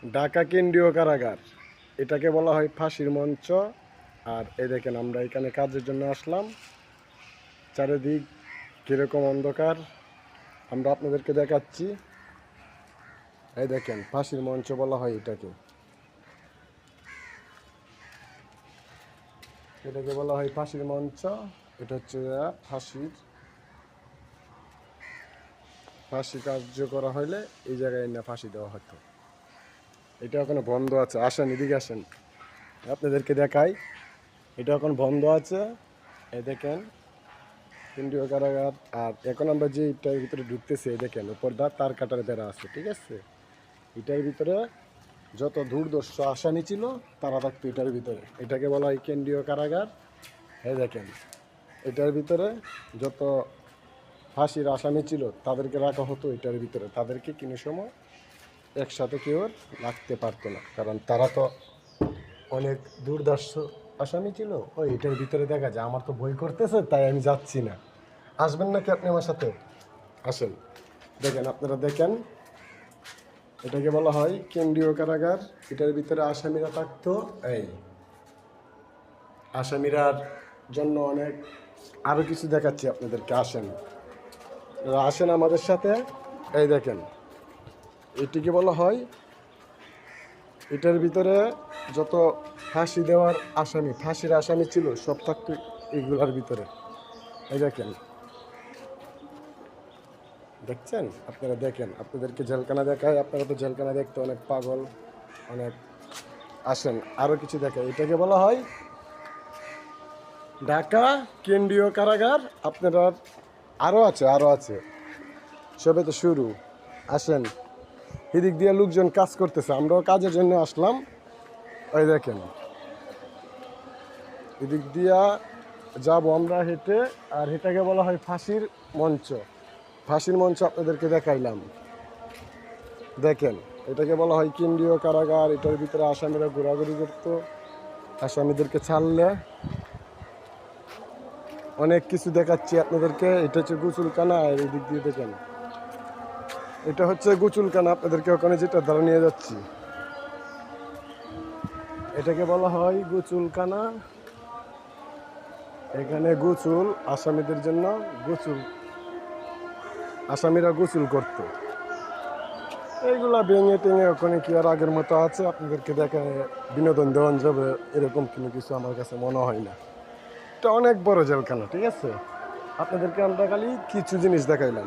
ঢাকা কেন্দ্রীয় কারাগার, এটাকে বলা হয় ফাঁসির মঞ্চ। আর এই দেখেন আমরা এখানে কাজের জন্য আসলাম। চারিদিক কীরকম অন্ধকার আমরা আপনাদেরকে দেখাচ্ছি। এই দেখেন ফাঁসির মঞ্চ বলা হয় এটাকে বলা হয় ফাঁসির মঞ্চ। এটা হচ্ছে ফাঁসি কার্য করা হইলে এই জায়গায় না ফাঁসি দেওয়া হতো। এটা এখনো বন্ধ আছে। আসেন এদিকে আসেন, আপনাদেরকে দেখাই। এটা এখন বন্ধ আছে। এই দেখেন কেন্দ্রীয় কারাগার। আর এখন আমরা যে এটার ভিতরে ঢুকতেছি, এই দেখেন উপর তার কাটার বেড়া আছে, ঠিক আছে। এটার ভিতরে যত দুর্দর্শ আসামি ছিল তারা থাকতো এটার ভিতরে। এটাকে বলা হয় কেন্দ্রীয় কারাগার। এই দেখেন এটার ভিতরে যত ফাঁসির আসামি ছিল তাদেরকে রাখা হতো এটার ভিতরে। তাদেরকে কোনো সময় একসাথে কেউ রাখতে পারতো না, কারণ তারা তো অনেক দুর্দর্শ আসামি ছিল। ওই এটার ভিতরে দেখা যায়। আমার তো বই করতেছে, তাই আমি যাচ্ছি না। আসবেন নাকি আপনি আমার সাথে? আসেন, দেখেন, আপনারা দেখেন। এটাকে বলা হয় কেন্দ্রীয় কারাগার। এটার ভিতরে আসামিরা থাকতো। এই আসামিরার জন্য অনেক আরও কিছু দেখাচ্ছি আপনাদেরকে। আসেন আমাদের সাথে। এই দেখেন এটিকে বলা হয়, এটার ভিতরে যত ফাঁসি দেওয়ার আসামি, ফাঁসির আসামি ছিল সব থাকতো এইগুলার ভিতরে। এই দেখছেন আপনারা? দেখেন, আপনাদেরকে জেলখানা দেখায়। আপনারা তো জেলখানা দেখতে অনেক পাগল, অনেক। আসেন আরও কিছু দেখায়। এটাকে বলা হয় ঢাকা কেন্দ্রীয় কারাগার। আপনারা আরও আছে, সবে তো শুরু। আসেন, এদিক দিয়ে লোকজন কাজ করতেছে, আমরাও কাজের জন্য আসলাম। ওই দেখেন এদিক দিয়া যাবো আমরা হেঁটে। আর এটাকে বলা হয় ফাঁসির মঞ্চ। ফাঁসির মঞ্চ আপনাদেরকে দেখাইলাম। দেখেন এটাকে বলা হয় কেন্দ্রীয় কারাগার। এটার ভিতরে আসামিরা ঘোরাঘুরি করতো। আসামিদেরকে ছাড়লে অনেক কিছু দেখাচ্ছি আপনাদেরকে। এটা হচ্ছে গোসলখানা। আর এই দিক দিয়ে দেখেন, এটা হচ্ছে গোসলখানা। আপনাদেরকে ওখানে যেটা দ্বারা নিয়ে যাচ্ছি, এটাকে বলা হয় গোসলখানা। এখানে গোসল আসামিদের জন্য, আসামিরা গোসল করতো। এইগুলা ভেঙে টেঙে ওখানে কি আর আগের মতো আছে? আপনাদেরকে দেখে বিনোদন দেওয়া যাবে এরকম কোনো কিছু আমার কাছে মনে হয় না। এটা অনেক বড় জেলখানা, ঠিক আছে। আপনাদেরকে আমরা খালি কিছু জিনিস দেখাইলাম।